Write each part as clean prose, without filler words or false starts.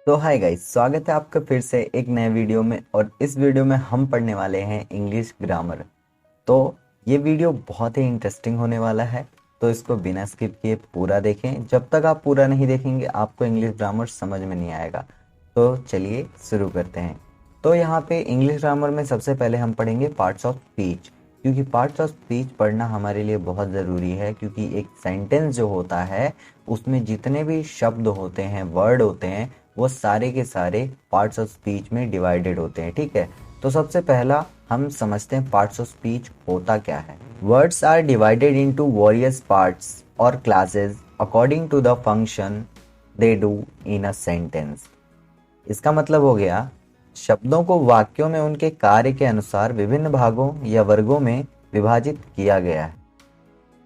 तो hi guys, स्वागत है आपका फिर से एक नए वीडियो में। और इस वीडियो में हम पढ़ने वाले हैं इंग्लिश ग्रामर। तो ये वीडियो बहुत ही इंटरेस्टिंग होने वाला है, तो इसको बिना स्किप किए पूरा देखें। जब तक आप पूरा नहीं देखेंगे आपको इंग्लिश ग्रामर समझ में नहीं आएगा। तो चलिए शुरू करते हैं। तो यहाँ पे इंग्लिश ग्रामर में सबसे पहले हम पढ़ेंगे पार्ट्स ऑफ स्पीच, क्योंकि पार्ट्स ऑफ स्पीच पढ़ना हमारे लिए बहुत ज़रूरी है। क्योंकि एक सेंटेंस जो होता है उसमें जितने भी शब्द होते हैं, वर्ड होते हैं, वो सारे के सारे पार्ट्स ऑफ स्पीच में डिवाइडेड होते हैं। ठीक है, तो सबसे पहला हम समझते हैं पार्ट्स ऑफ स्पीच होता क्या है। Words are divided into various parts और classes according to the function they do in a sentence. इसका मतलब हो गया, शब्दों को वाक्यों में उनके कार्य के अनुसार विभिन्न भागों या वर्गों में विभाजित किया गया है।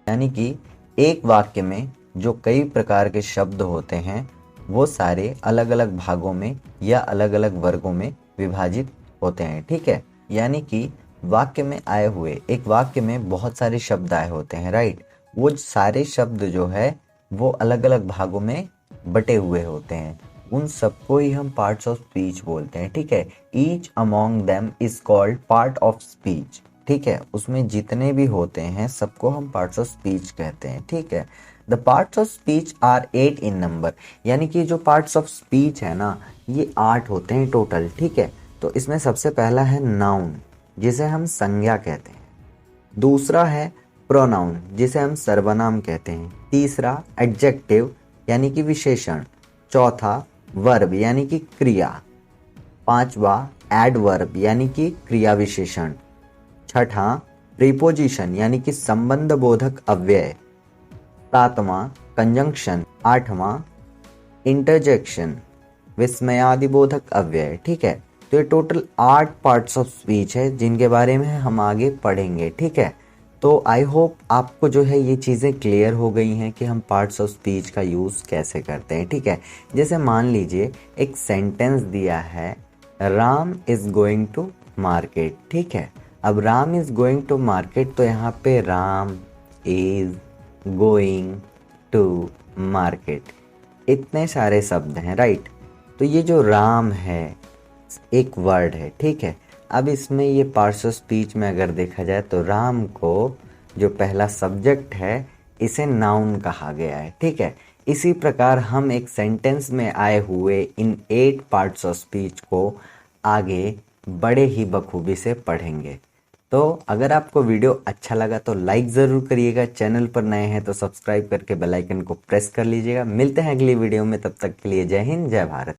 यानी कि एक वाक्य में जो कई प्रकार के शब्द होते हैं वो सारे अलग अलग भागों में या अलग अलग वर्गों में विभाजित होते हैं। ठीक है, यानी कि वाक्य में आए हुए, एक वाक्य में बहुत सारे शब्द आए होते हैं, राइट। वो सारे शब्द जो है वो अलग अलग भागों में बटे हुए होते हैं। उन सबको ही हम पार्ट्स ऑफ स्पीच बोलते हैं। ठीक है, each among them is called part of speech. ठीक है, उसमें जितने भी होते हैं सबको हम पार्ट्स ऑफ स्पीच कहते हैं। ठीक है, the parts of speech are 8 in number. यानी कि जो पार्ट्स ऑफ स्पीच है ना, ये 8 होते हैं टोटल। ठीक है, तो इसमें सबसे पहला है नाउन, जिसे हम संज्ञा कहते हैं। दूसरा है प्रोनाउन, जिसे हम सर्वनाम कहते हैं। तीसरा एडजेक्टिव यानी कि विशेषण। चौथा वर्ब यानी कि क्रिया। पांचवा एडवर्ब यानी कि क्रिया विशेषण। छठा प्रीपोजिशन यानी कि संबंध बोधक अव्यय। सातवां कंजंक्शन। आठवां इंटरजेक्शन, विस्मयादिबोधक अव्यय। ठीक है, तो ये टोटल 8 पार्ट्स ऑफ स्पीच है जिनके बारे में हम आगे पढ़ेंगे। ठीक है, तो आई होप आपको जो है ये चीज़ें क्लियर हो गई हैं कि हम पार्ट्स ऑफ स्पीच का यूज़ कैसे करते हैं। ठीक है, जैसे मान लीजिए एक सेंटेंस दिया है, Ram is going to market. ठीक है, अब Ram is going to market, तो यहाँ पे Ram is going to market, इतने सारे शब्द हैं, राइट। तो ये जो राम है एक वर्ड है। ठीक है, अब इसमें ये पार्ट्स ऑफ स्पीच में अगर देखा जाए तो राम को जो पहला सब्जेक्ट है इसे नाउन कहा गया है। ठीक है, इसी प्रकार हम एक सेंटेंस में आए हुए इन 8 पार्ट्स ऑफ स्पीच को आगे बड़े ही बखूबी से पढ़ेंगे। तो अगर आपको वीडियो अच्छा लगा तो लाइक ज़रूर करिएगा, चैनल पर नए हैं तो सब्सक्राइब करके बेल आइकन को प्रेस कर लीजिएगा। मिलते हैं अगली वीडियो में, तब तक के लिए जय हिंद, जय भारत।